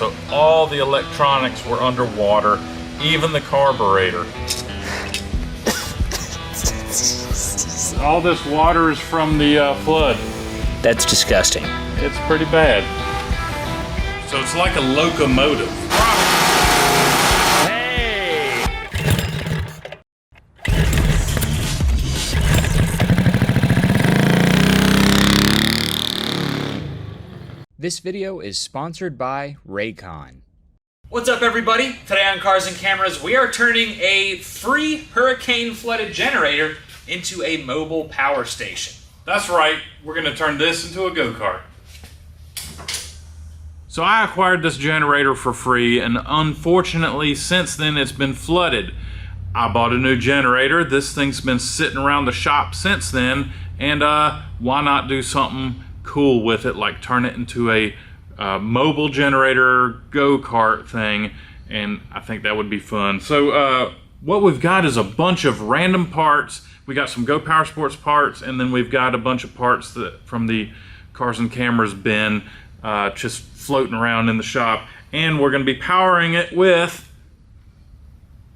so all the electronics were underwater, even the carburetor. All this water is from the flood. That's disgusting. It's pretty bad. So it's like a locomotive. Hey! This video is sponsored by Raycon. What's up, everybody? Today on Cars and Cameras, we are turning a free hurricane-flooded generator into a mobile power station. That's right, we're gonna turn this into a go-kart. So I acquired this generator for free, and unfortunately since then it's been flooded. I bought a new generator. This thing's been sitting around the shop since then, and why not do something cool with it, like turn it into a mobile generator go-kart thing, and I think that would be fun. So what we've got is a bunch of random parts. We got some Go Power Sports parts, and then we've got a bunch of parts that from the Cars and Cameras bin just floating around in the shop, and we're going to be powering it with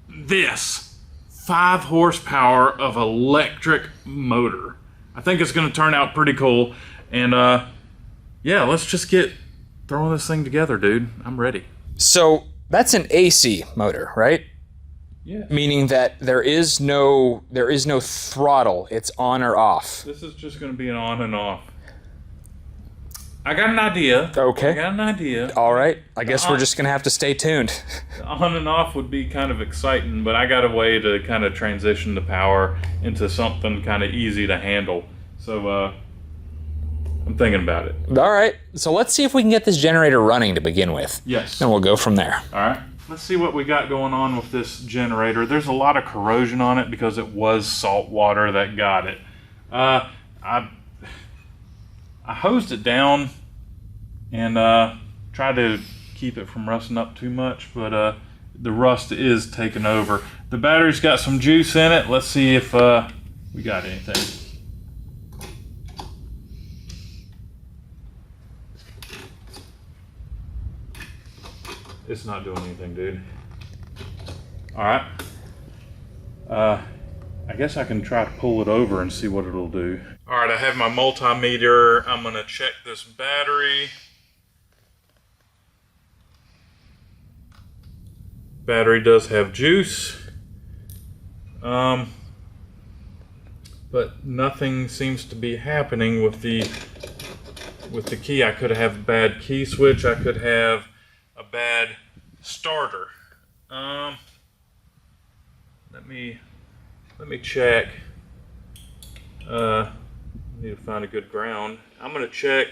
this 5 horsepower of electric motor. I think it's going to turn out pretty cool, and yeah, let's just get throwing this thing together, dude. I'm ready. So that's an AC motor, right? Yeah. Meaning that there is no throttle. It's on or off. This is just going to be an on and off. I got an idea. Okay. I got an idea. All right. I guess we're just going to have to stay tuned. The on and off would be kind of exciting, but I got a way to kind of transition the power into something kind of easy to handle. So I'm thinking about it. All right. So let's see if we can get this generator running to begin with. Yes. And we'll go from there. All right. Let's see what we got going on with this generator. There's a lot of corrosion on it because it was salt water that got it. I hosed it down and tried to keep it from rusting up too much, but the rust is taking over. The battery's got some juice in it. Let's see if we got anything. It's not doing anything, dude. All right. I guess I can try to pull it over and see what it'll do. All right, I have my multimeter. I'm gonna check this battery. Battery does have juice. But nothing seems to be happening with the key. I could have a bad key switch. I could have a bad starter. Let me check. Need to find a good ground. I'm gonna check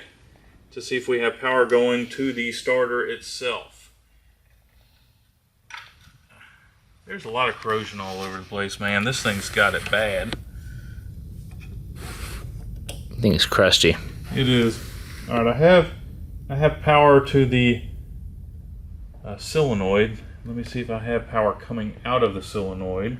to see if we have power going to the starter itself. There's a lot of corrosion all over the place, man. This thing's got it bad. I think it's crusty. It is. All right, I have power to the solenoid. Let me see if I have power coming out of the solenoid.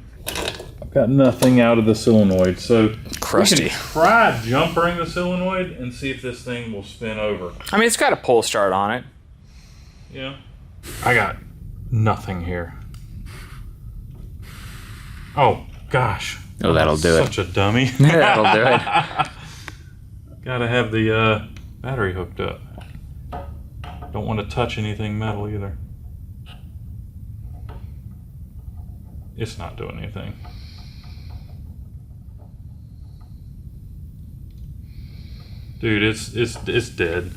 I've got nothing out of the solenoid, so crusty. We can try jumpering the solenoid and see if this thing will spin over. I mean, it's got a pull start on it. Yeah. I got nothing here. Oh, gosh. Oh, that'll do it. Such a dummy. That'll do it. Gotta have the battery hooked up. Don't want to touch anything metal either. It's not doing anything. Dude, it's dead.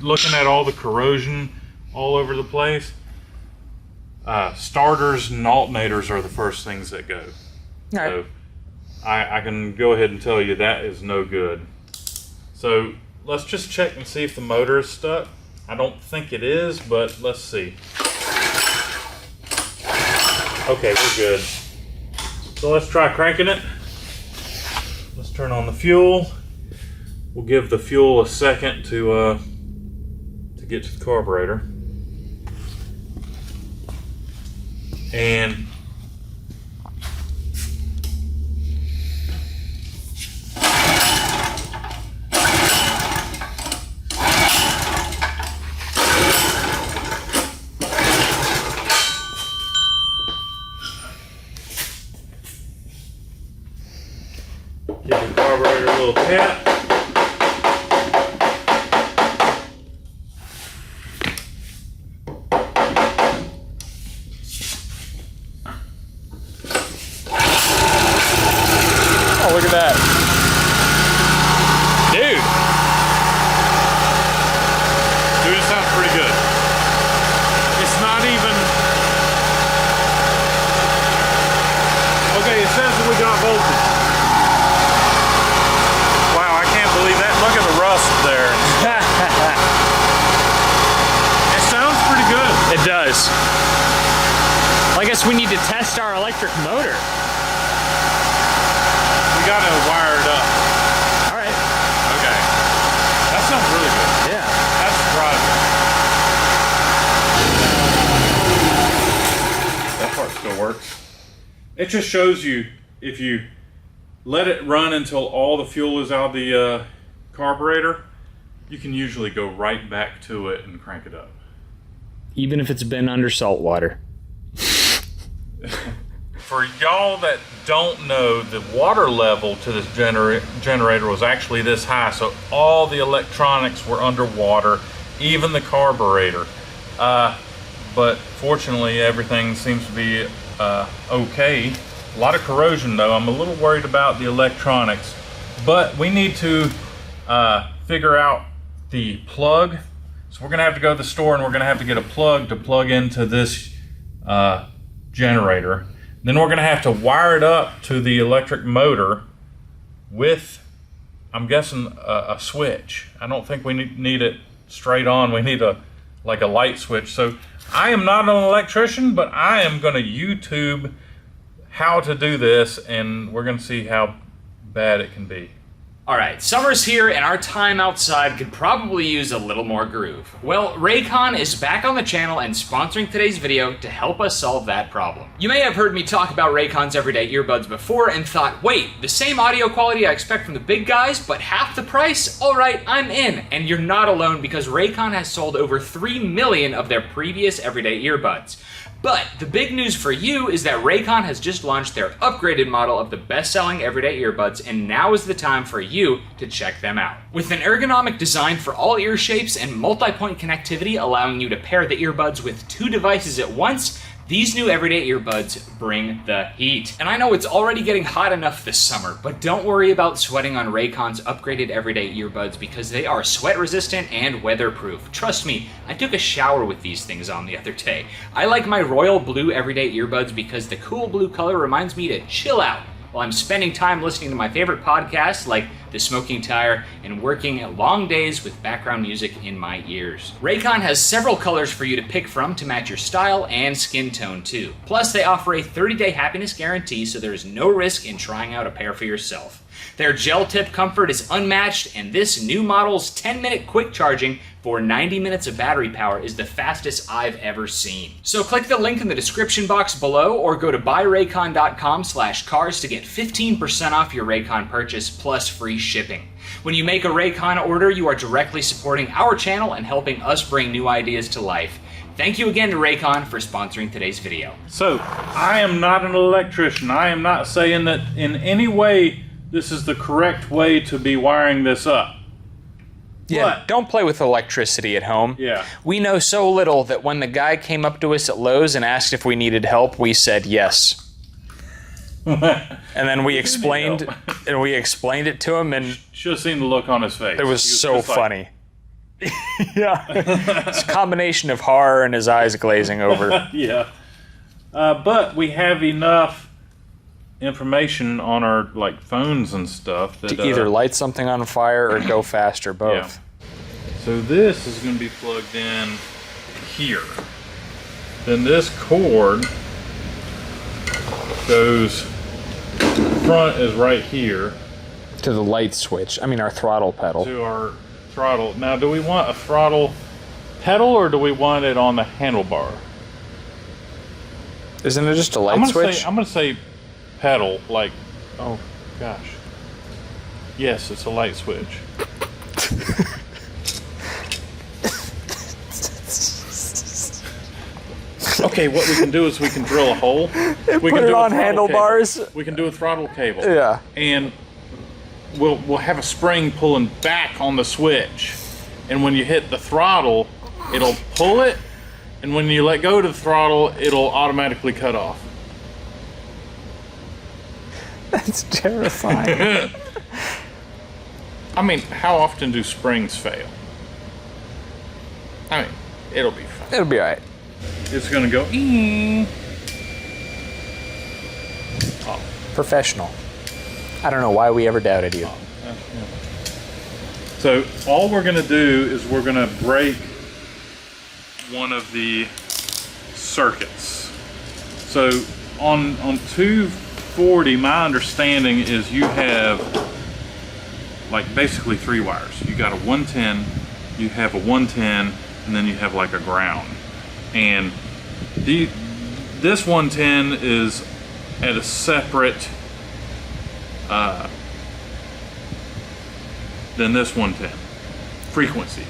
Looking at all the corrosion all over the place, starters and alternators are the first things that go. All right. So I can go ahead and tell you that is no good. So let's just check and see if the motor is stuck. I don't think it is, but let's see. Okay, we're good. So let's try cranking it. Let's turn on the fuel. We'll give the fuel a second to get to the carburetor. And that. Dude. Dude, it sounds pretty good. It's not even... Okay, it says that we got voltage. Wow, I can't believe that. Look at the rust there. It sounds pretty good. It does. Well, I guess we need to test our electric motor. We gotta wire it up. All right. Okay. That sounds really good. Yeah. That's surprising. That part still works. It just shows you if you let it run until all the fuel is out of the carburetor, you can usually go right back to it and crank it up. Even if it's been under salt water. For y'all that don't know, the water level to this generator was actually this high, so all the electronics were underwater, even the carburetor. But fortunately, everything seems to be okay. A lot of corrosion though. I'm a little worried about the electronics, but we need to figure out the plug. So we're gonna have to go to the store and we're gonna have to get a plug to plug into this generator. Then we're gonna have to wire it up to the electric motor with, I'm guessing, a switch. I don't think we need it straight on. We need like a light switch. So I am not an electrician, but I am gonna YouTube how to do this, and we're gonna see how bad it can be. Alright, summer's here and our time outside could probably use a little more groove. Well, Raycon is back on the channel and sponsoring today's video to help us solve that problem. You may have heard me talk about Raycon's everyday earbuds before and thought, wait, the same audio quality I expect from the big guys, but half the price? Alright, I'm in. And you're not alone, because Raycon has sold over 3 million of their previous everyday earbuds. But the big news for you is that Raycon has just launched their upgraded model of the best-selling everyday earbuds, and now is the time for you to check them out. With an ergonomic design for all ear shapes and multi-point connectivity allowing you to pair the earbuds with 2 devices at once, these new everyday earbuds bring the heat. And I know it's already getting hot enough this summer, but don't worry about sweating on Raycon's upgraded everyday earbuds, because they are sweat resistant and weatherproof. Trust me, I took a shower with these things on the other day. I like my royal blue everyday earbuds because the cool blue color reminds me to chill out while I'm spending time listening to my favorite podcasts like The Smoking Tire and working long days with background music in my ears. Raycon has several colors for you to pick from to match your style and skin tone too. Plus, they offer a 30-day happiness guarantee, so there's no risk in trying out a pair for yourself. Their gel tip comfort is unmatched, and this new model's 10-minute quick charging for 90 minutes of battery power is the fastest I've ever seen. So click the link in the description box below or go to buyraycon.com/cars to get 15% off your Raycon purchase plus free shipping. When you make a Raycon order, you are directly supporting our channel and helping us bring new ideas to life. Thank you again to Raycon for sponsoring today's video. So, I am not an electrician. I am not saying that in any way this is the correct way to be wiring this up. Yeah, don't play with electricity at home. Yeah. We know so little that when the guy came up to us at Lowe's and asked if we needed help, we said yes. And then we explained it to him, and should have seen the look on his face. It was so funny. Yeah. It's a combination of horror and his eyes glazing over. Yeah. But we have enough information on our phones and stuff that to either light something on fire or go fast or both. Yeah. So this is going to be plugged in here. Then this cord goes, front is right here. To the light switch. I mean our throttle pedal. To our throttle. Now, do we want a throttle pedal or do we want it on the handlebar? Isn't it just a light switch? I'm going to say pedal, oh gosh. Yes, it's a light switch. Okay, what we can do is we can drill a hole. We put can it do on handlebars. We can do a throttle cable. Yeah. And we'll have a spring pulling back on the switch. And when you hit the throttle, it'll pull it. And when you let go of the throttle, it'll automatically cut off. That's terrifying. I mean, how often do springs fail? I mean, it'll be fine. It'll be alright. It's gonna go. Oh. Professional. I don't know why we ever doubted you. So all we're gonna do is we're gonna break one of the circuits. So on 240, my understanding is you have like basically 3 wires. You got a 110, you have a 110, and then you have like a ground. And this 110 is at a separate than this 110 frequency,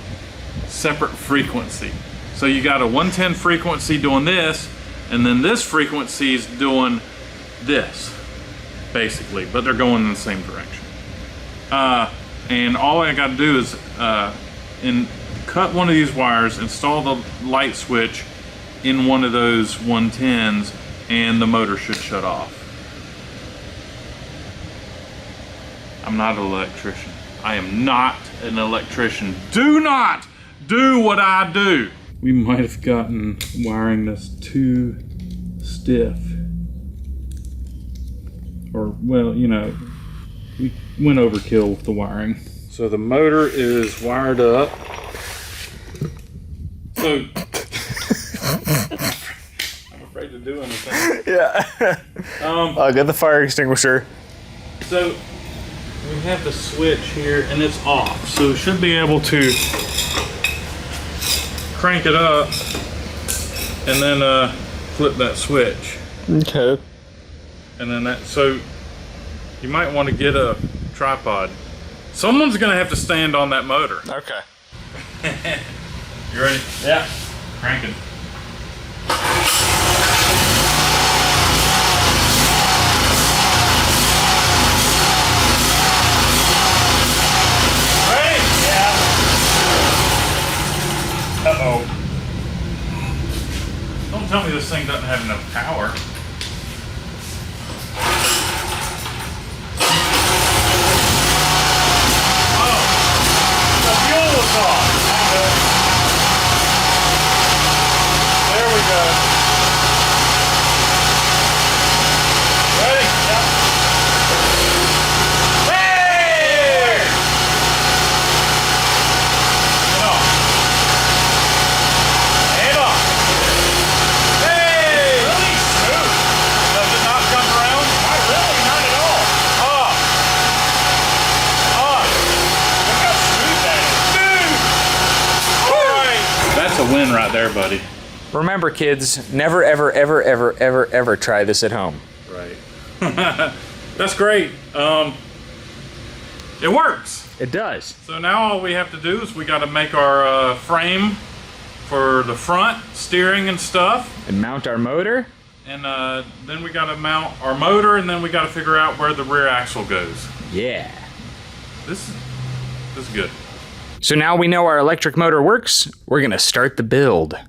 separate frequency. So you got a 110 frequency doing this, and then this frequency is doing this, basically, but they're going in the same direction. And all I got to do is cut one of these wires, install the light switch in one of those 110s, and the motor should shut off. I'm not an electrician. I am not an electrician. Do not do what I do. We might have gotten wiring this too stiff. Or, well, you know, we went overkill with the wiring. So the motor is wired up. So, I'm afraid to do anything. Yeah. I'll get the fire extinguisher. So, we have the switch here and it's off. So we should be able to crank it up and then flip that switch. Okay. And then that, so you might want to get a tripod. Someone's gonna have to stand on that motor. Okay. You ready? Yeah. Cranking. Ready? Yeah. Uh-oh. Don't tell me this thing doesn't have enough power. There we go. Ready? Yep. Hey! Get off. Hand off. Hey! Really smooth. Does it not jump around? Not really, not at all. Off. On. Look how smooth that is. Dude! Alright. That's a win right there, buddy. Remember, kids, never, ever, ever, ever, ever, ever try this at home. Right. That's great. It works. It does. So now all we have to do is we got to make our frame for the front steering and stuff. And mount our motor. And then we got to mount our motor, and then we got to figure out where the rear axle goes. Yeah. This is good. So now we know our electric motor works, we're gonna start the build.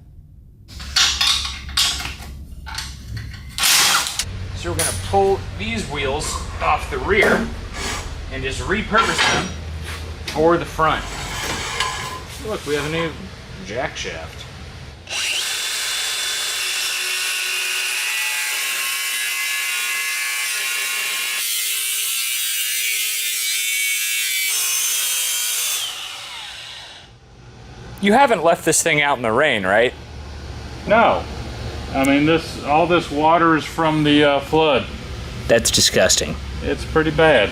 So we're gonna pull these wheels off the rear and just repurpose them for the front. Look, we have a new jack shaft. You haven't left this thing out in the rain, right? No. I mean, all this water is from the flood. That's disgusting. It's pretty bad.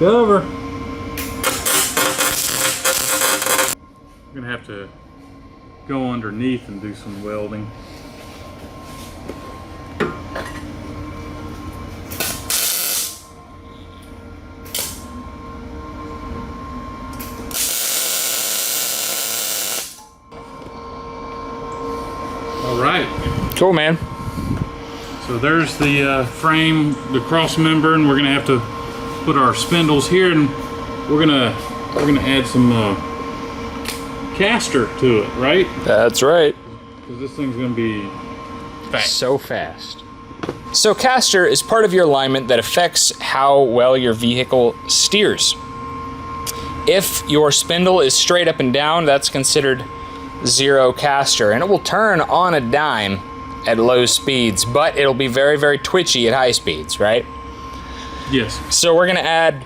Go over. I'm gonna have to go underneath and do some welding. All right. Cool, man. So there's the frame, the cross member, and we're gonna have to put our spindles here, and we're gonna add some caster to it, right? That's right. Because this thing's gonna be fast. So fast. So caster is part of your alignment that affects how well your vehicle steers. If your spindle is straight up and down, that's considered zero caster, and it will turn on a dime at low speeds, but it'll be very, very twitchy at high speeds, right? Yes. So we're gonna add,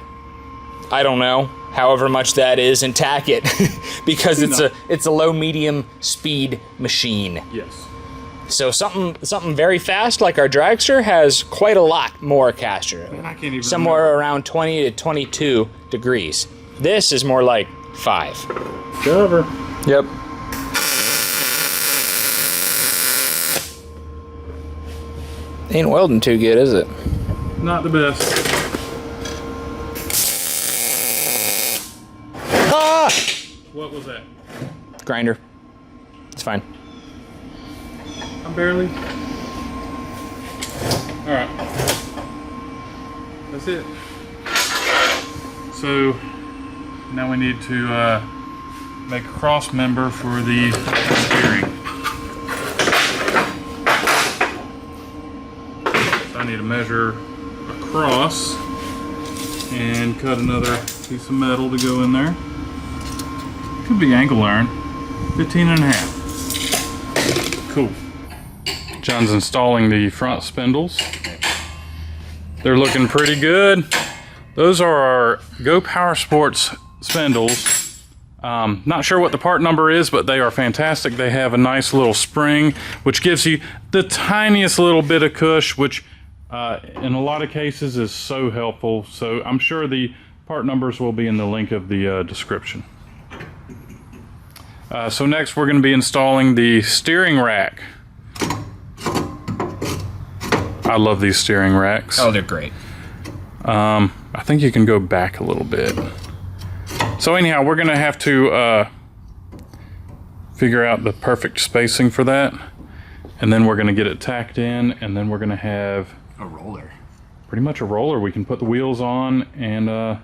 I don't know, however much that is, and tack it because it's a low medium speed machine. Yes. So something very fast like our dragster has quite a lot more caster. Man, I can't even somewhere around 20 to 22 degrees. This is more like 5. Cover. Yep. Ain't welding too good, is it? Not the best. Ah! What was that? Grinder. It's fine. I'm barely. Alright. That's it. So now we need to make a cross member for the steering. So I need to measure across and cut another piece of metal to go in there. Could be angle iron. 15.5. Cool. John's installing the front spindles. They're looking pretty good. Those are our Go Power Sports spindles. Not sure what the part number is, but they are fantastic. They have a nice little spring, which gives you the tiniest little bit of cush, which in a lot of cases is so helpful. So I'm sure the part numbers will be in the link of the description. So next we're going to be installing the steering rack. I love these steering racks. Oh, they're great. I think you can go back a little bit. So anyhow, we're going to have to figure out the perfect spacing for that. And then we're going to get it tacked in, and then we're going to have a roller. Pretty much a roller. We can put the wheels on and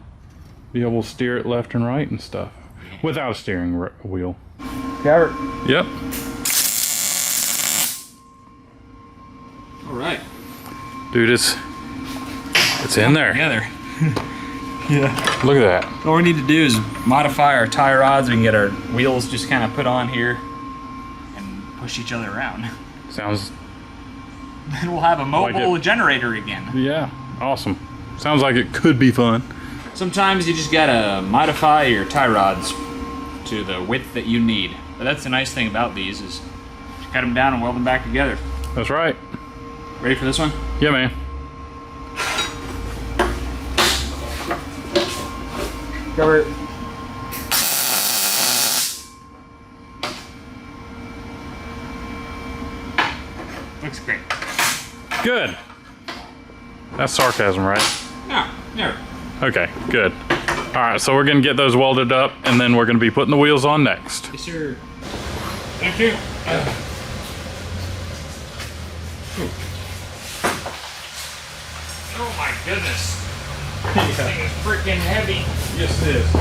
be able to steer it left and right and stuff. Yeah. Without a steering wheel. Got it. Yep. All right. Dude, it's in there. Together. Yeah. Look at that. All we need to do is modify our tie rods. We can get our wheels just kind of put on here and push each other around. Sounds... Then we'll have a mobile like generator again. Yeah, awesome. Sounds like it could be fun. Sometimes you just gotta modify your tie rods to the width that you need. But that's the nice thing about these is you cut them down and weld them back together. That's right. Ready for this one? Yeah, man. Cover it. Looks great. Good. That's sarcasm, right? No, never. Okay, good. All right, so we're gonna get those welded up, and then we're gonna be putting the wheels on next. Yes, sir. Thank you. Oh my goodness. This thing is freaking heavy. Yes, it is. All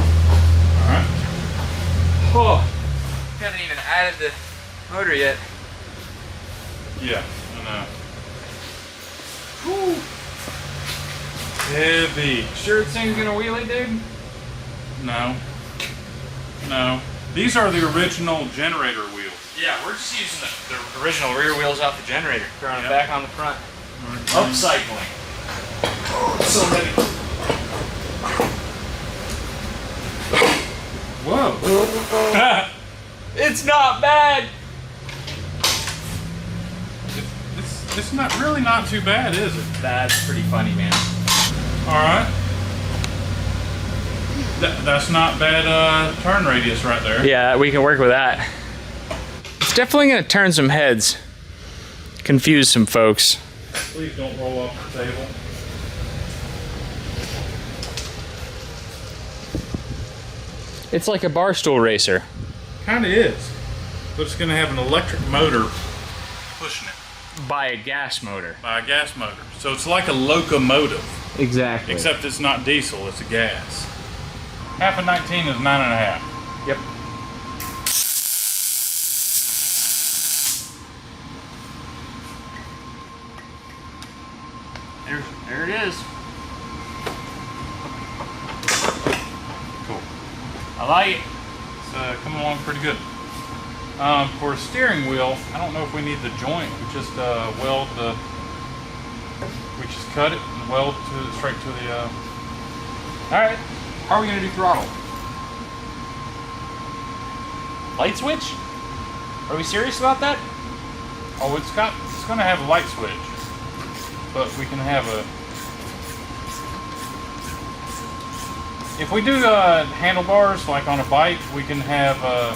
right. Oh, haven't even added the motor yet. Yeah, I know. Whew. Heavy. Sure this thing's gonna wheelie, dude? No. No. These are the original generator wheels. Yeah, we're just using the original rear wheels off the generator, throwing it back on the front. Upcycling. Oh, it's so heavy. Whoa. It's not bad. It's not really not too bad, is it? That's pretty funny, man. All right. That's not bad turn radius right there. Yeah, we can work with that. It's definitely going to turn some heads, confuse some folks. Please don't roll off the table. It's like a bar stool racer. Kind of is. But it's going to have an electric motor pushing it. By a gas motor. By a gas motor. So it's like a locomotive. Exactly. Except it's not diesel, it's a gas. Half of 19 is 9.5. Yep. There it is. Cool. I like it. It's coming along pretty good. For a steering wheel, I don't know if we need the joint. We just weld the. We just cut it and weld straight to the. All right. How are we gonna do throttle? Light switch? Are we serious about that? Oh, it's gonna have a light switch, but we can have a. If we do handlebars like on a bike, we can have a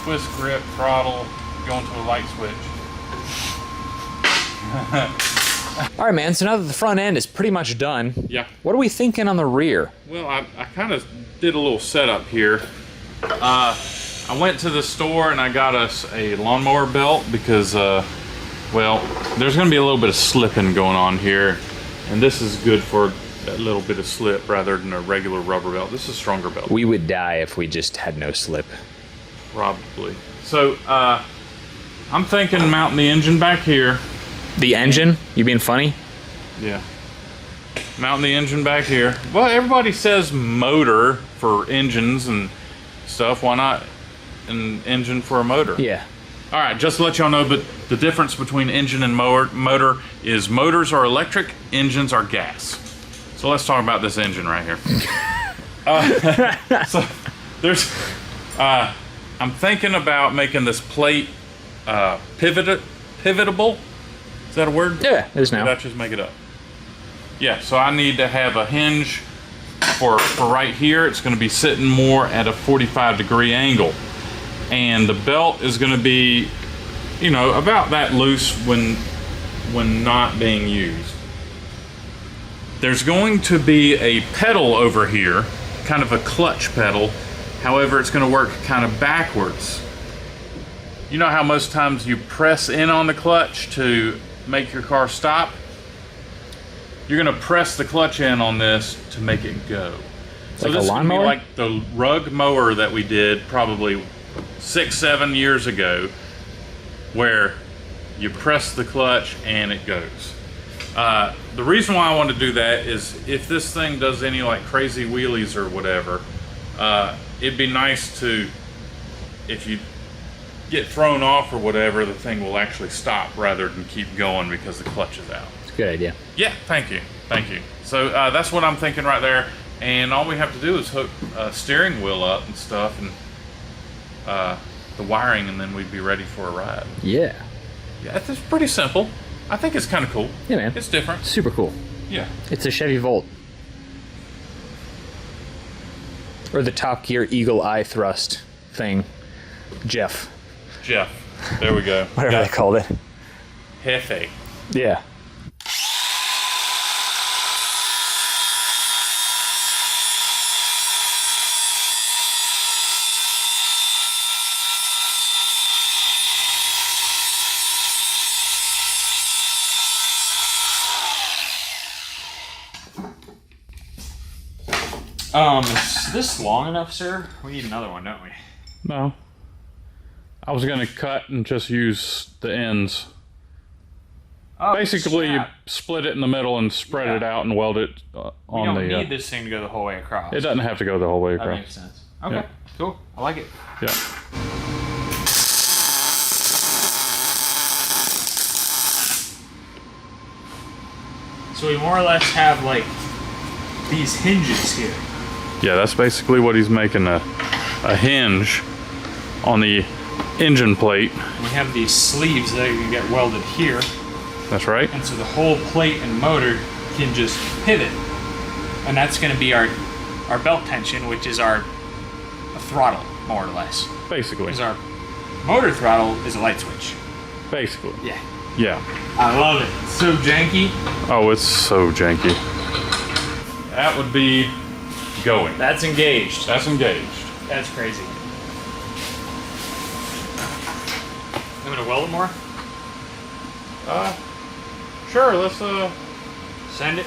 twist grip throttle going to a light switch. All right, man, so now that the front end is pretty much done, Yeah. what are we thinking on the rear? Well, I kind of did a little setup here. I went to the store and I got us a lawnmower belt because, well, there's going to be a little bit of slipping going on here, and this is good for a little bit of slip rather than a regular rubber belt. This is a stronger belt. We would die if we just had no slip. Probably. So, I'm thinking mounting the engine back here. The engine? You being funny? Yeah. Mounting the engine back here. Well, everybody says motor for engines and stuff. Why not an engine for a motor? Yeah. All right, just to let y'all know, but the difference between engine and motor is motors are electric, engines are gas. So let's talk about this engine right here. So there's, I'm thinking about making this plate pivotable. Is that a word? Yeah, it is now. Did I just make it up? Yeah, so I need to have a hinge for right here. It's going to be sitting more at a 45-degree angle. And the belt is going to be, you know, about that loose when not being used. There's going to be a pedal over here, kind of a clutch pedal. However, it's going to work kind of backwards. You know how most times you press in on the clutch to make your car stop? You're going to press the clutch in on this to make it go. So Like this a is going to be lawnmower? like the rug mower that we did probably 6-7 years ago, where you press the clutch and it goes. The reason why I want to do that is if this thing does any like crazy wheelies or whatever, it'd be nice to, if you get thrown off or whatever, the thing will actually stop rather than keep going because the clutch is out. It's a good idea. Yeah, thank you. So that's what I'm thinking right there, and all we have to do is hook a steering wheel up and stuff, and the wiring, and then we'd be ready for a ride. Yeah. Yeah, it's pretty simple. I think it's kind of cool. Yeah, man. It's different. Super cool. Yeah. It's a Chevy Volt. Or the Top Gear Eagle Eye Thrust thing. Jeff. There we go. Whatever they called it. Hefe. Yeah. Is this long enough, sir? We need another one, don't we? No. I was going to cut and just use the ends. Oh, Basically, you snap. split it in the middle and spread it out and weld it on We don't the... need this thing to go the whole way across. It doesn't have to go the whole way That across. makes sense. Okay, Yeah. cool. I like it. Yeah. So we more or less have like these hinges here. Yeah, that's basically what he's making, a hinge on the engine plate. We have these sleeves that can get welded here, That's right. and so the whole plate and motor can just pivot. And that's going to be our belt tension, which is our throttle, more or less. Basically. Because our motor throttle is a light switch. Basically. Yeah. Yeah. I love it. It's so janky. Oh, it's so janky. That would be going. That's engaged. That's engaged. That's crazy. I'm going to weld it more. Sure, let's Send it.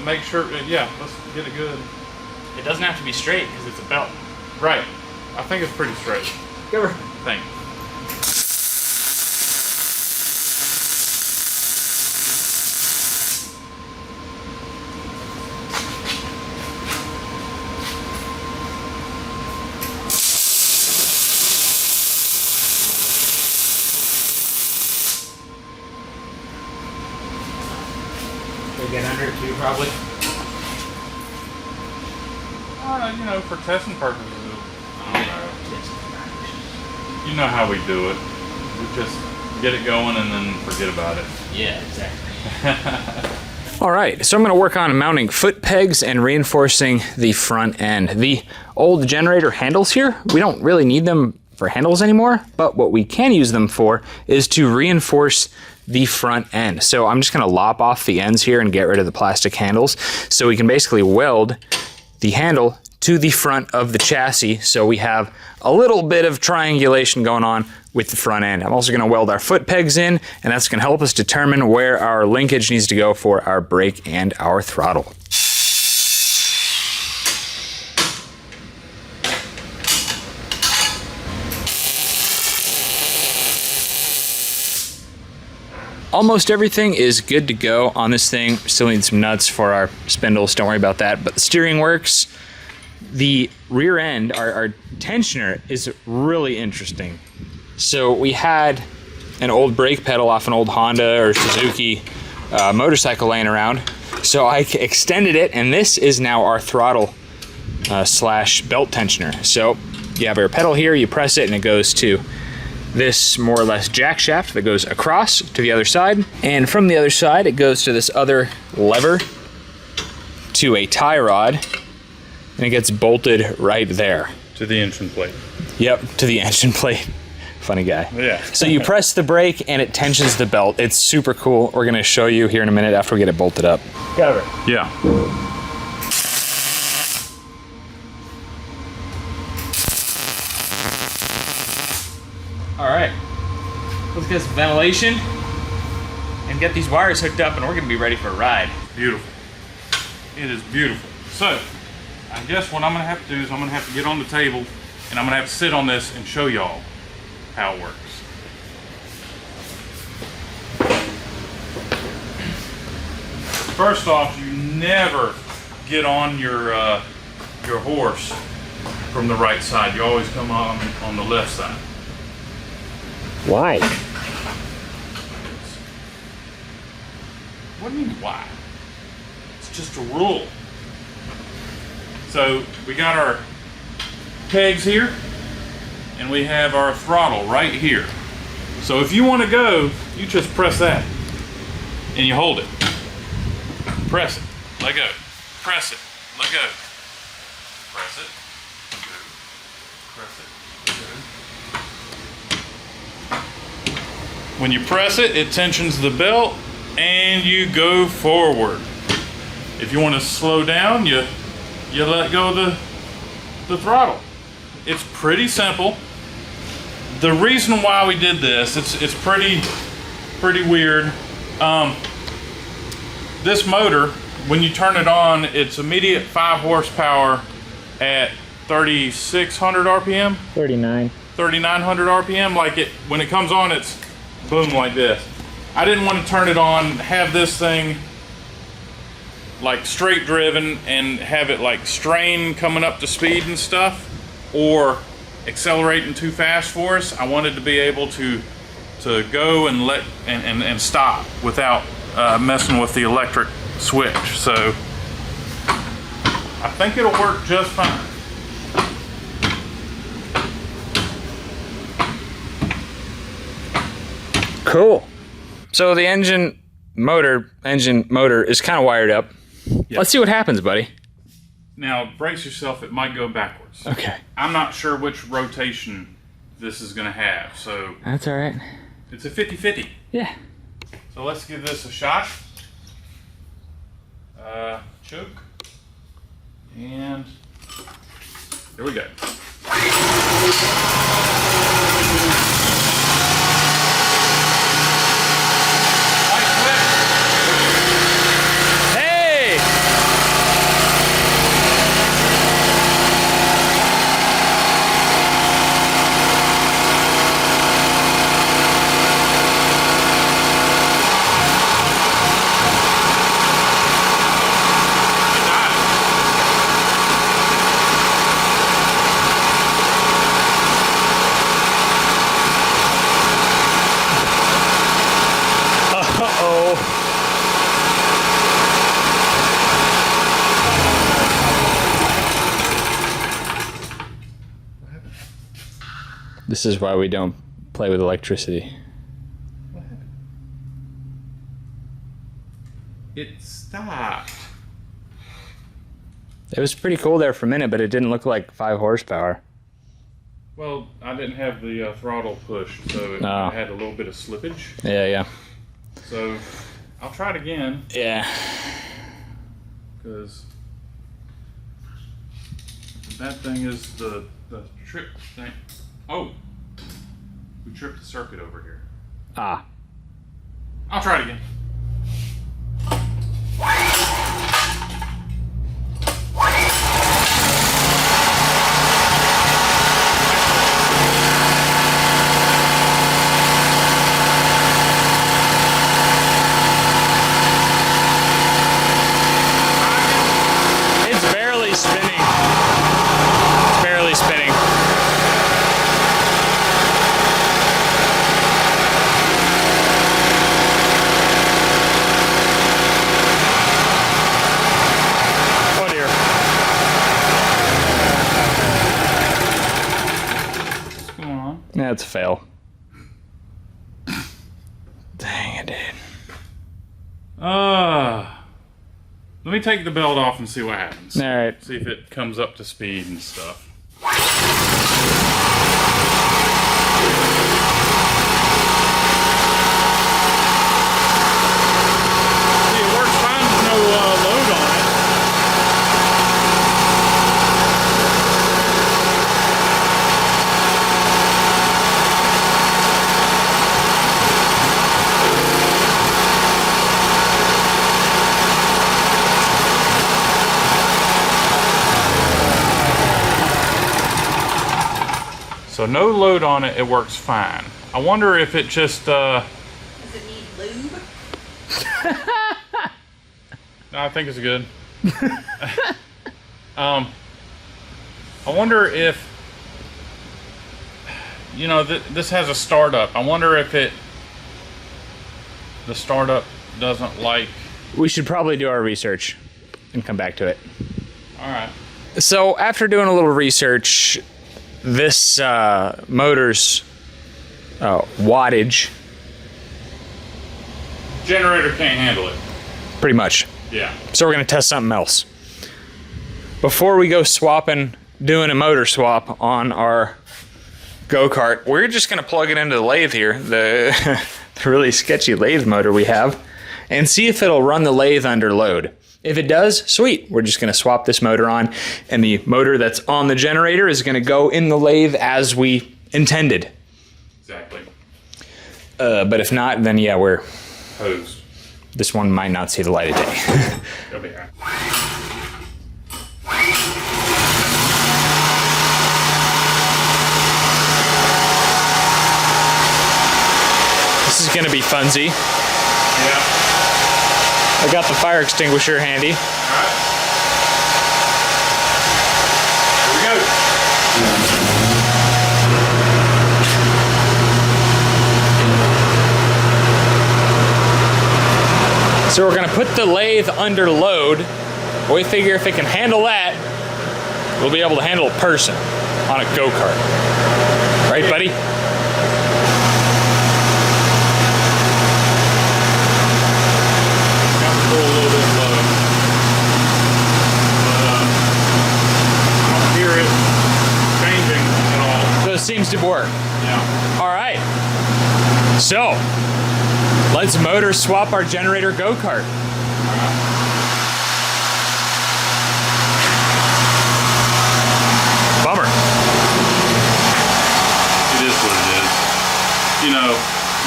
make sure, yeah, let's get it good. It doesn't have to be straight because it's a belt. Right. I think it's pretty straight. Give her. Thank you. under it too, probably. You know, for testing purposes. I don't know. You know how we do it. We just get it going and then forget about it. Yeah, exactly. All right, so I'm going to work on mounting foot pegs and reinforcing the front end. The old generator handles here, we don't really need them for handles anymore, but what we can use them for is to reinforce the front end. So I'm just going to lop off the ends here and get rid of the plastic handles so we can basically weld the handle to the front of the chassis so we have a little bit of triangulation going on with the front end. I'm also going to weld our foot pegs in, and that's going to help us determine where our linkage needs to go for our brake and our throttle. Almost everything is good to go on this thing. Still need some nuts for our spindles, don't worry about that, but the steering works. The rear end, our tensioner, is really interesting. So we had an old brake pedal off an old Honda or Suzuki motorcycle laying around. So I extended it, and this is now our throttle slash belt tensioner. So you have your pedal here, you press it, and it goes to this more or less jack shaft that goes across to the other side. And from the other side, it goes to this other lever to a tie rod, and it gets bolted right there. To the engine plate. Yep, to the engine plate. Funny guy. Yeah. So you press the brake and it tensions the belt. It's super cool. We're gonna show you here in a minute after we get it bolted up. Got it. Yeah. All right, let's get some ventilation and get these wires hooked up, and we're gonna be ready for a ride. Beautiful. It is beautiful. So, I guess what I'm gonna have to do is I'm gonna have to get on the table and I'm gonna have to sit on this and show y'all how it works. First off, you never get on your horse from the right side. You always come on the left side. Why? What do you mean why? It's just a rule. So we got our pegs here and we have our throttle right here. So if you want to go, you just press that and you hold it. Press it, let go. Press it, let go. Press it, go. Press it, go. When you press it, it tensions the belt and you go forward. If you want to slow down, you let go of the throttle. It's pretty simple. The reason why we did this, it's pretty weird. This motor, when you turn it on, it's immediate 5 horsepower at 3,600 RPM. 3,900 RPM. Like when it comes on, it's boom like this. I didn't want to turn it on, have this thing like straight driven and have it like strain coming up to speed and stuff, or accelerating too fast for us. I wanted to be able to go and let and stop without messing with the electric switch. So I think it'll work just fine. Cool. So the engine motor is kind of wired up. Yep. Let's see what happens, buddy. Now brace yourself, it might go backwards. Okay. I'm not sure which rotation this is gonna have, so That's all right. it's a 50-50. Yeah. So let's give this a shot. Choke. And here we go. Hey! This is why we don't play with electricity. What happened? It stopped. It was pretty cool there for a minute, but it didn't look like 5 horsepower. Well, I didn't have the throttle pushed, so it had a little bit of slippage. Yeah. So I'll try it again. Yeah. Because that thing is the trip thing. Oh, we tripped the circuit over here. Ah. I'll try it again. It's barely spinning. It's barely spinning. Oh dear. What's going on? Yeah, it's a fail. Dang it, dude. Let me take the belt off and see what happens. All right. See if it comes up to speed and stuff. See, it works fine with no load on it. So no load on it, it works fine. I wonder if it just, Does it need lube? no, I think it's good. I wonder if, you know, this has a startup. I wonder if the startup doesn't like. We should probably do our research and come back to it. All right. So after doing a little research, this motor's wattage, Generator can't handle it. pretty much. Yeah. So we're gonna test something else. Before we go doing a motor swap on our go-kart, we're just gonna plug it into the lathe here, the really sketchy lathe motor we have, and see if it'll run the lathe under load. If it does, sweet. We're just gonna swap this motor on, and the motor that's on the generator is gonna go in the lathe as we intended. Exactly. But if not, then yeah, Hosed. this one might not see the light of day. It'll be all right. This is gonna be funsy. Yeah. I got the fire extinguisher handy. All right. Here we go. So we're gonna put the lathe under load. We figure if it can handle that, we'll be able to handle a person on a go-kart. Right, buddy? Got to pull a little bit low. But I don't hear it changing at all. So it seems to work. Yeah. All right. So let's motor swap our generator go-kart. Bummer. It is what it is. You know,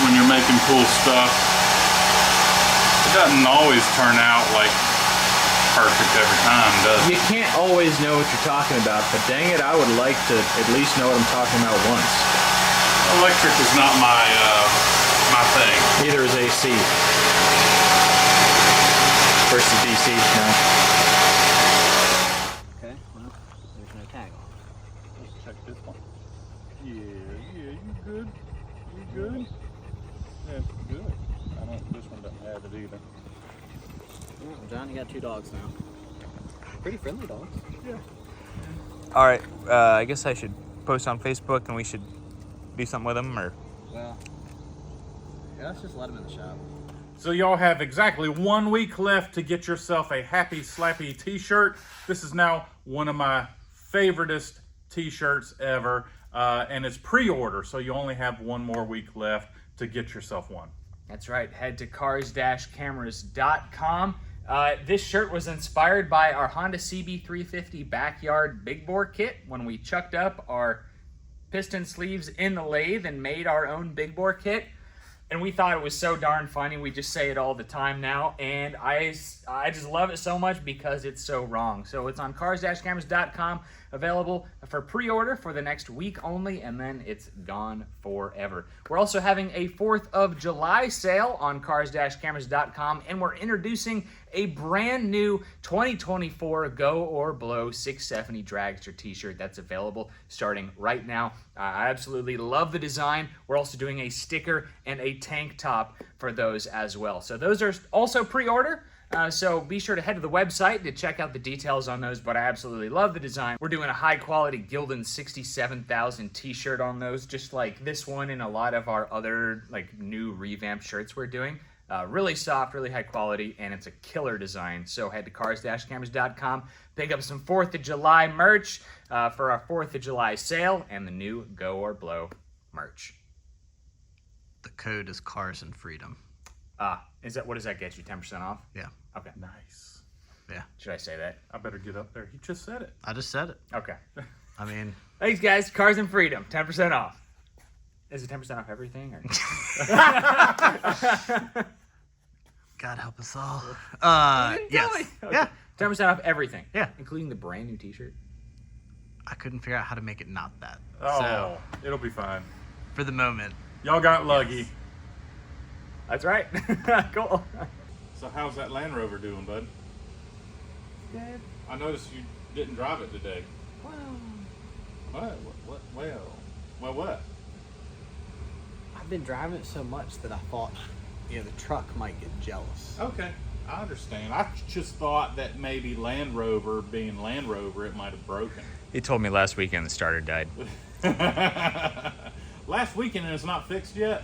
when you're making cool stuff, it doesn't always turn out like perfect every time, does it? You can't always know what you're talking about, but dang it, I would like to at least know what I'm talking about once. Electric is not my my thing. Neither is AC. Versus DC, no. Okay, well, there's no tag on. Let's check this one. Yeah, you good? You good? Yeah, it's good. This one doesn't have it either. Well, John, you got 2 dogs now. Pretty friendly dogs. Yeah. All right, I guess I should post on Facebook and we should do something with them, or? Well, yeah, let's just let them in the shop. So y'all have exactly 1 week left to get yourself a Happy Slappy t-shirt. This is now one of my favoriteest t-shirts ever, and it's pre-order, so you only have 1 more week left to get yourself one. That's right. Head to CarsandCameras.com. This shirt was inspired by our Honda CB350 backyard big bore kit when we chucked up our piston sleeves in the lathe and made our own big bore kit. And we thought it was so darn funny, we just say it all the time now, and I just love it so much because it's so wrong. So it's on Cars-Cameras.com, available for pre-order for the next week only, and then it's gone forever. We're also having a 4th of July sale on Cars-Cameras.com, and we're introducing a brand new 2024 Go or Blow 670 Dragster t-shirt that's available starting right now. I absolutely love the design. We're also doing a sticker and a tank top for those as well. So those are also pre-order. So be sure to head to the website to check out the details on those, but I absolutely love the design. We're doing a high-quality Gildan 67,000 t-shirt on those, just like this one and a lot of our other like new revamped shirts we're doing. Really soft, really high quality, and it's a killer design. So head to Cars-Cameras.com, pick up some 4th of July merch for our 4th of July sale and the new Go or Blow merch. The code is Cars and Freedom. What does that get you? 10% off? Yeah. Okay. Nice. Yeah. Should I say that? I better get up there. He just said it. I just said it. Okay. I mean, Thanks, guys. Cars and Freedom, 10% off. Is it 10% off everything? Or? God help us all. Yes. Okay. Yeah. 10% off everything. Yeah. Including the brand new t-shirt. I couldn't figure out how to make it not that. Oh, So, it'll be fine. for the moment, Y'all got lucky. Yes. That's right. Cool. So how's that Land Rover doing, bud? Good. I noticed you didn't drive it today. Well, What? I've been driving it so much that I thought, the truck might get jealous. Okay, I understand. I just thought that maybe Land Rover, being Land Rover, it might have broken. He told me last weekend the starter died. Last weekend and it's not fixed yet?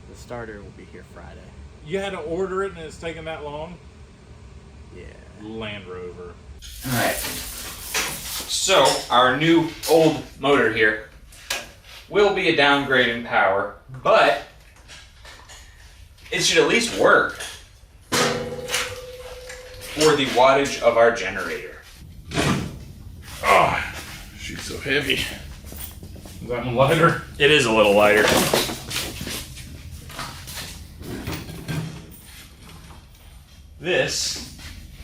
The starter will be here Friday. You had to order it and it's taking that long? Yeah. Land Rover. All right. So our new old motor here will be a downgrade in power, but it should at least work for the wattage of our generator. Oh, she's so heavy. Is that one lighter? It is a little lighter. This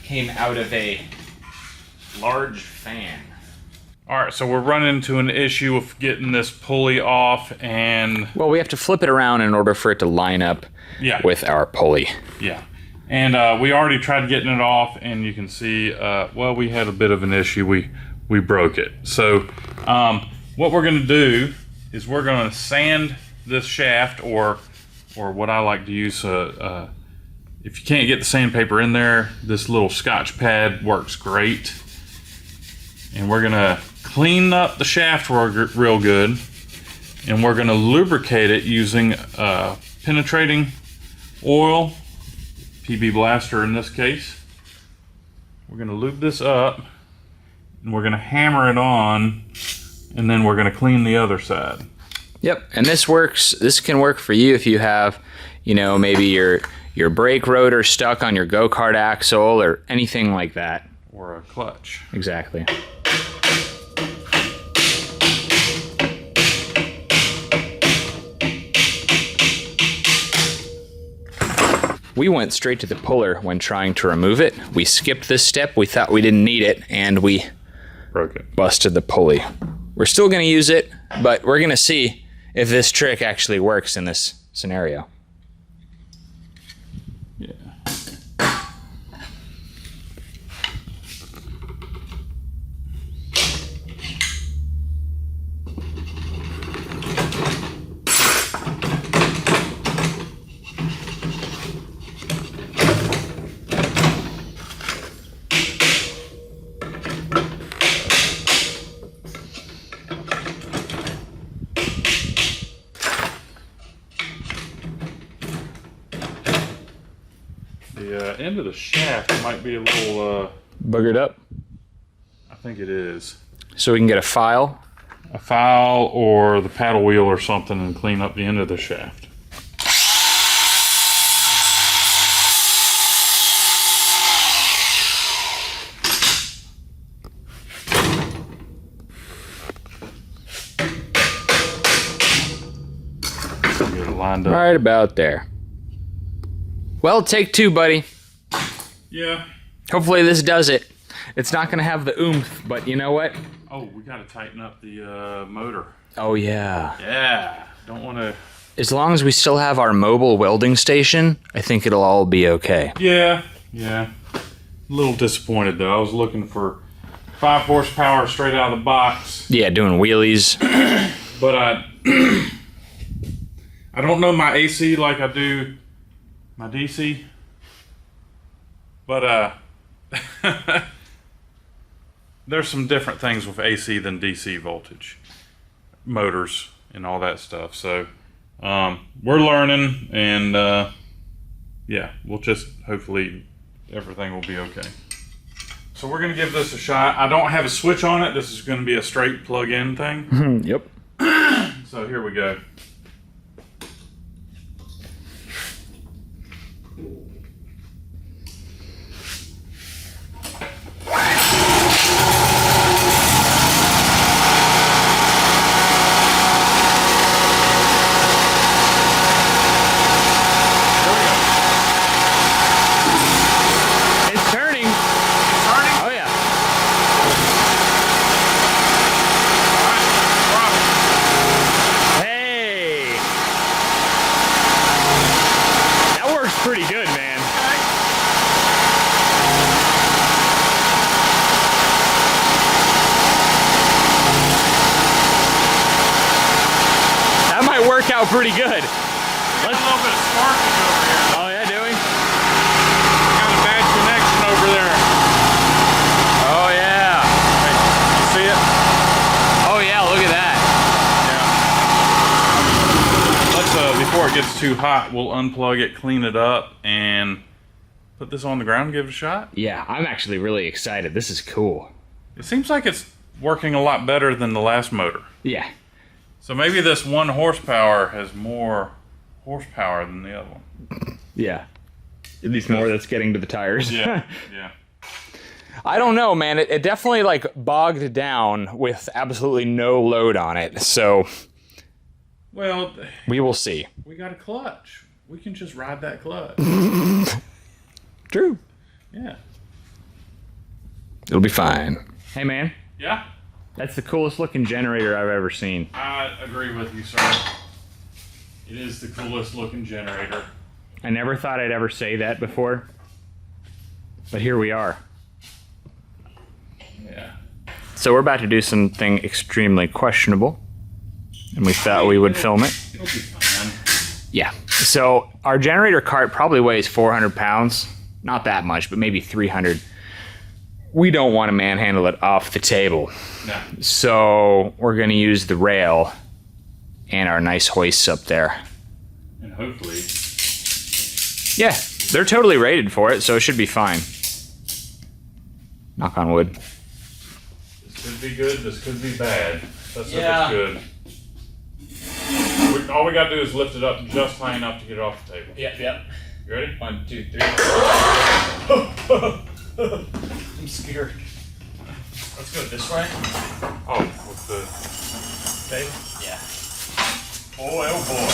came out of a large fan. All right, so we're running into an issue of getting this pulley off, and Well, we have to flip it around in order for it to line up yeah, with our pulley. yeah. And we already tried getting it off, and you can see, well, we had a bit of an issue. We broke it. So what we're going to do is we're going to sand this shaft, or what I like to use. If you can't get the sandpaper in there, this little Scotch pad works great. And we're going to clean up the shaft real good, and we're going to lubricate it using penetrating oil, PB Blaster in this case. We're going to lube this up, and we're going to hammer it on, and then we're going to clean the other side. Yep, and this works. This can work for you if you have, maybe your brake rotor stuck on your go-kart axle or anything like that. Or a clutch. Exactly. We went straight to the puller when trying to remove it. We skipped this step. We thought we didn't need it, and we Broke it. busted the pulley. We're still going to use it, but we're going to see if this trick actually works in this scenario. Yeah. The end of the shaft might be a little Buggered up. I think it is. So we can get a file. A file or the paddle wheel or something and clean up the end of the shaft. Get it lined up. Right about there. Well, take two, buddy. Yeah. Hopefully this does it. It's not going to have the oomph, but you know what? Oh, we got to tighten up the motor. Oh, yeah. Yeah. Don't want to... As long as we still have our mobile welding station, I think it'll all be okay. Yeah. Yeah. A little disappointed, though. I was looking for 5 horsepower straight out of the box. Yeah, doing wheelies. But I don't know my AC like I do my DC. But there's some different things with AC than DC voltage. Motors and all that stuff. So we're learning, and yeah, we'll just hopefully everything will be okay. So we're going to give this a shot. I don't have a switch on it. This is going to be a straight plug-in thing. Yep. So here we go. It's turning. Oh, yeah. Hey. That works pretty good, man. That might work out pretty good. Got a little bit of sparking over here. Oh, yeah, doing? Got a bad connection over there. Oh, yeah. Wait, you see it? Oh, yeah, look at that. Yeah. Let's before it gets too hot, we'll unplug it, clean it up, and put this on the ground and give it a shot. Yeah, I'm actually really excited. This is cool. It seems like it's working a lot better than the last motor. Yeah. So maybe this 1 horsepower has more horsepower than the other one. Yeah. At least more that's getting to the tires. Yeah, yeah. I don't know, man. It definitely like bogged down with absolutely no load on it. So Well, we will see. we got a clutch. We can just ride that clutch. True. Yeah. It'll be fine. Hey, man. Yeah, That's the coolest looking generator I've ever seen. I agree with you, sir. It is the coolest looking generator. I never thought I'd ever say that before. But here we are. Yeah. So we're about to do something extremely questionable. And we thought we would film it. It'll be fine. Yeah. So our generator cart probably weighs 400 pounds. Not that much, but maybe 300. We don't want to manhandle it off the table. No. So we're going to use the rail and our nice hoists up there. And hopefully. Yeah, they're totally rated for it, so it should be fine. Knock on wood. This could be good, this could be bad. That's Yeah. if it's good. All we gotta do is lift it up just high enough to get it off the table. Yep, yep. You ready? 1, 2, 3. I'm scared. Let's go this way. Oh, with the Table? Yeah. boy, oh boy.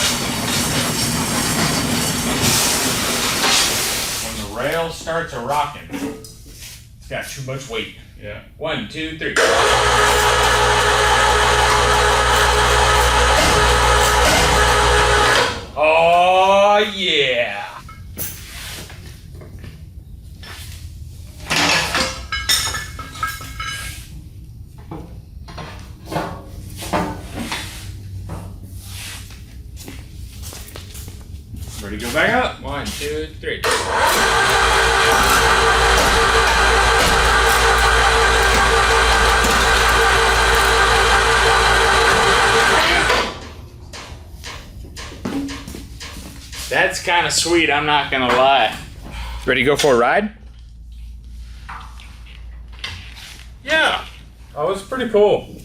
When the rail starts a rocking, it's got too much weight. Yeah. 1, 2, 3. Oh yeah! Ready to go back up? 1, 2, 3. That's kind of sweet, I'm not gonna lie. Ready to go for a ride? Yeah. Oh, it's pretty cool.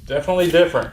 Definitely different.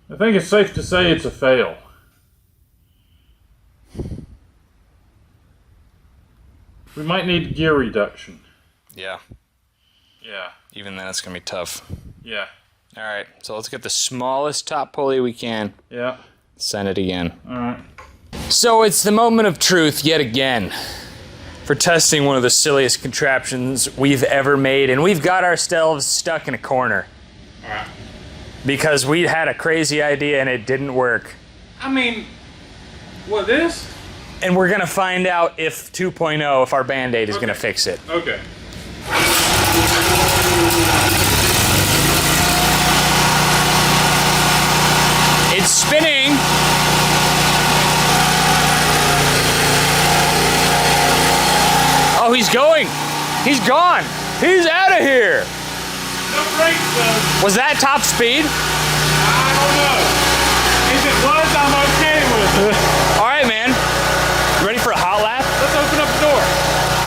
I think it's safe to say it's a fail. We might need gear reduction. Yeah. Yeah. Even then, it's gonna be tough. Yeah. All right, so let's get the smallest top pulley we can. Yeah. Send it again. All right. So it's the moment of truth yet again for testing one of the silliest contraptions we've ever made, and we've got ourselves stuck in a corner. All right. Because we had a crazy idea and it didn't work. I mean, what, this? And we're gonna find out if 2.0, if our Band-Aid is gonna fix it. Okay. It's spinning. Oh, he's going. He's gone. He's out of here. No brakes though. Was that top speed? I don't know. If it was, I'm okay with it. All right, man. You ready for a hot lap? Let's open up the door.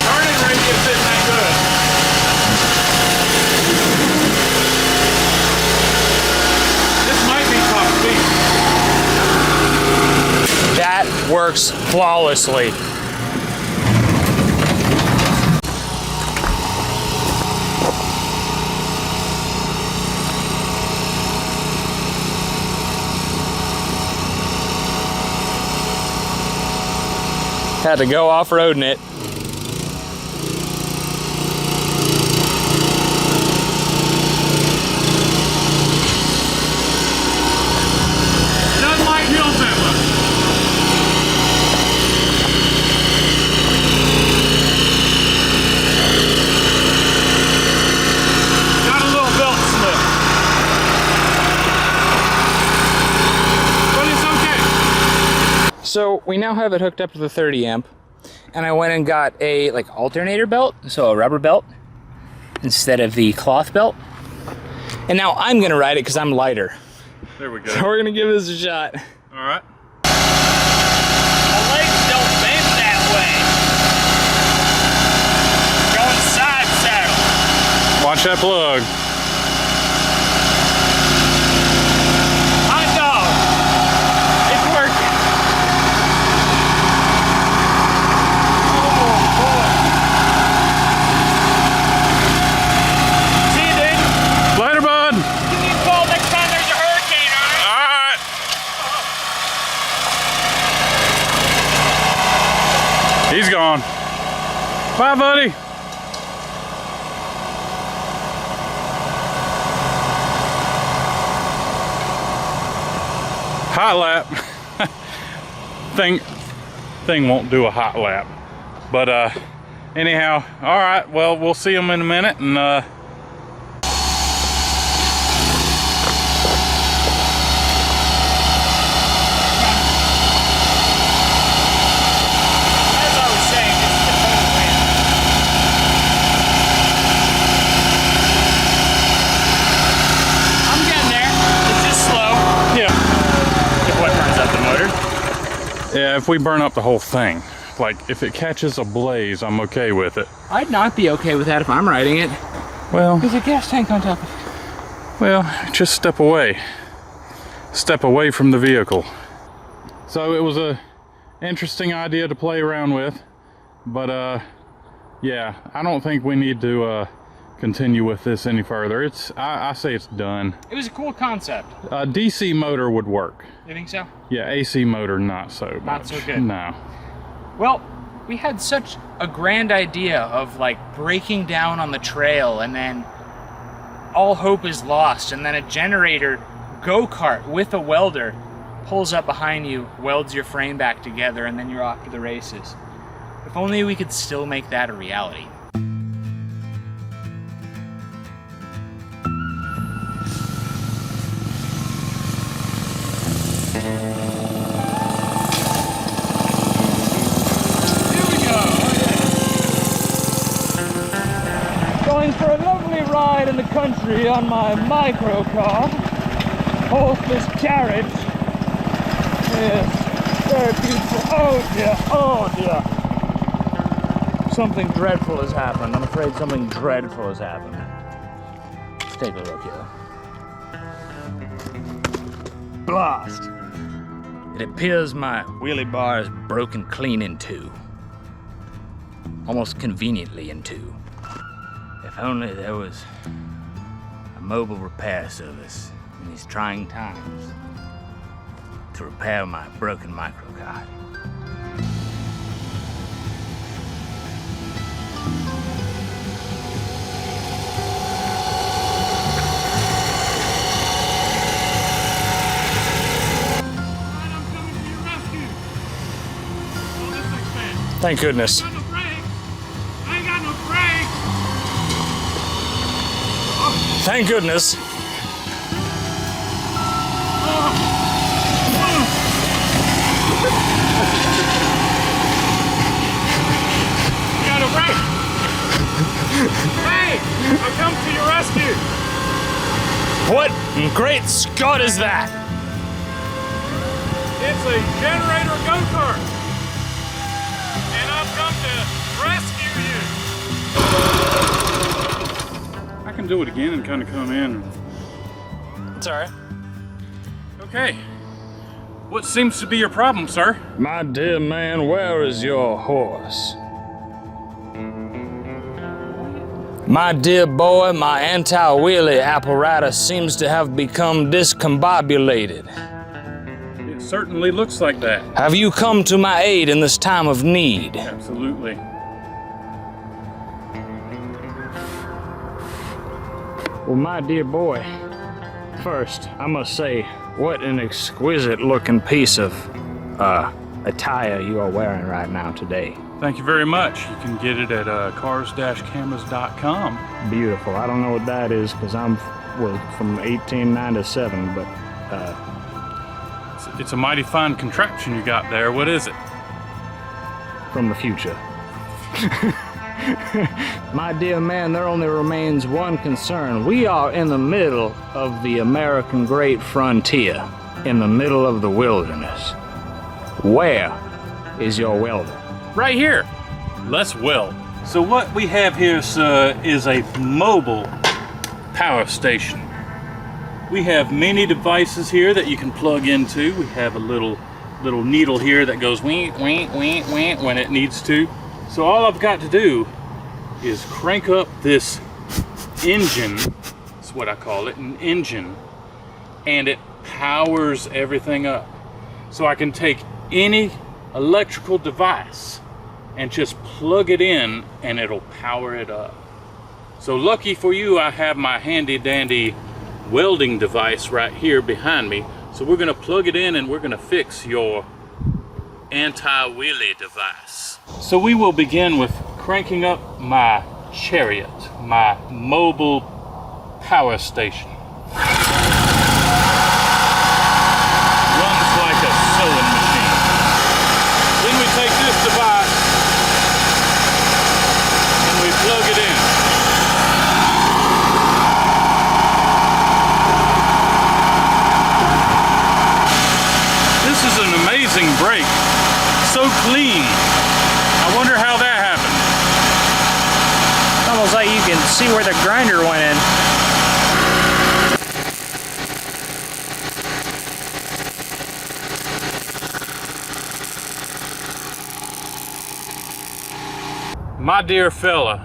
Turning radius isn't that good. This might be top speed. That works flawlessly. Had to go off-roading it. Doesn't like hills that much. Got a little belt slip. But it's okay. So we now have it hooked up to the 30 amp, and I went and got a alternator belt, so a rubber belt instead of the cloth belt. And now I'm gonna ride it because I'm lighter. There we go. So we're gonna give this a shot. All right. My legs don't bend that way. Going side saddle. Watch that plug. Hot dog. It's working. See you, dude. Later, bud. Give me a call next time there's a hurricane, all right? All right. He's gone. Bye, buddy. Hot lap. Thing won't do a hot lap. But anyhow, all right. Well, we'll see him in a minute, and As I was saying, it's the total win. I'm getting there. It's just slow. yeah. If what burns up the motor. Yeah, if we burn up the whole thing, like if it catches a blaze, I'm okay with it. I'd not be okay with that if I'm riding it. Well, There's a gas tank on top of it. well, just step away. Step away from the vehicle. So it was a interesting idea to play around with, but yeah, I don't think we need to continue with this any further. I say it's done. It was a cool concept. A DC motor would work. You think so? Yeah, AC motor not so much. Not so good. No. Well, we had such a grand idea of like breaking down on the trail and then all hope is lost, and then a generator go-kart with a welder pulls up behind you, welds your frame back together, and then you're off to the races. If only we could still make that a reality. Going for a lovely ride in the country on my micro car, horseless carriage. Yes, very beautiful. Oh dear. Something dreadful has happened. I'm afraid something dreadful has happened. Let's take a look here. Blast! It appears my wheelie bar is broken clean in two. Almost conveniently in two. If only there was a mobile repair service in these trying times to repair my broken microcard. Thank goodness. Thank goodness. Got a brake. Hey, I'll come to your rescue. What in great Scott is that? It's a generator go-kart, and I've come to rescue you. I can do it again and kind of come in. It's all right. Okay. What seems to be your problem, sir? My dear man, where is your horse? My dear boy, my anti-wheelie apparatus seems to have become discombobulated. It certainly looks like that. Have you come to my aid in this time of need? Absolutely. Well, my dear boy, first, I must say, what an exquisite looking piece of attire you are wearing right now today. Thank you very much. You can get it at CarsandCameras.com. Beautiful. I don't know what that is because I'm from 1897, but It's a mighty fine contraption you got there. What is it? from the future. My dear man, there only remains one concern. We are in the middle of the American great frontier, in the middle of the wilderness. Where is your welder? Right here. Let's weld. So what we have here, sir, is a mobile power station. We have many devices here that you can plug into. We have a little needle here that goes wink, wink, wink, wink when it needs to. So all I've got to do is crank up this engine. That's what I call it, an engine. And it powers everything up. So I can take any electrical device and just plug it in and it'll power it up. So lucky for you, I have my handy dandy welding device right here behind me. So we're gonna plug it in and we're gonna fix your anti-wheelie device. So we will begin with cranking up my chariot, my mobile power station. Runs like a sewing machine. Then we take this device and we plug it in. This is an amazing brake. So clean. I wonder how that happened. It's almost like you can see where the grinder went in. My dear fella,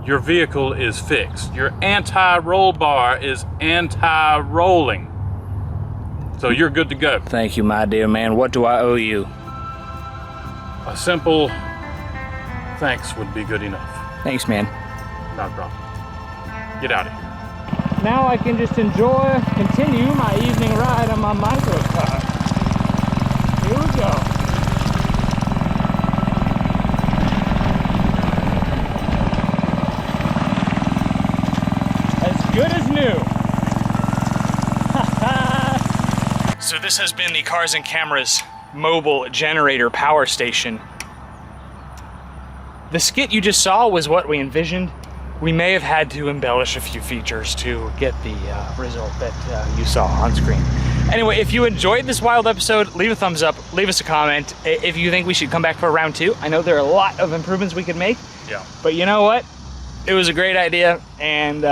your vehicle is fixed. Your anti-roll bar is anti-rolling. So you're good to go. Thank you, my dear man. What do I owe you? A simple thanks would be good enough. Thanks, man. Not a problem. Get out of here. Now I can just continue my evening ride on my micro car. Here we go. As good as new. So this has been the Cars and Cameras mobile generator power station. The skit you just saw was what we envisioned. We may have had to embellish a few features to get the result that you saw on screen. Anyway, if you enjoyed this wild episode, leave a thumbs up, leave us a comment. If you think we should come back for round 2, I know there are a lot of improvements we could make. Yeah. But you know what? It was a great idea, and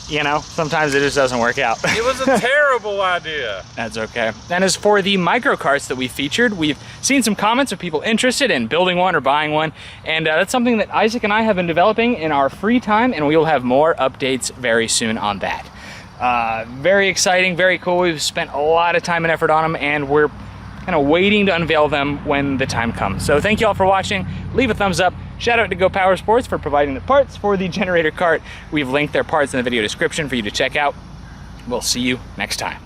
you know, sometimes it just doesn't work out. It was a terrible idea. That's okay. And as for the micro carts that we featured, we've seen some comments of people interested in building one or buying one, and that's something that Isaac and I have been developing in our free time, and we will have more updates very soon on that. Very exciting, very cool. We've spent a lot of time and effort on them, and we're kind of waiting to unveil them when the time comes. So thank you all for watching. Leave a thumbs up. Shout out to Go Power Sports for providing the parts for the generator cart. We've linked their parts in the video description for you to check out. We'll see you next time.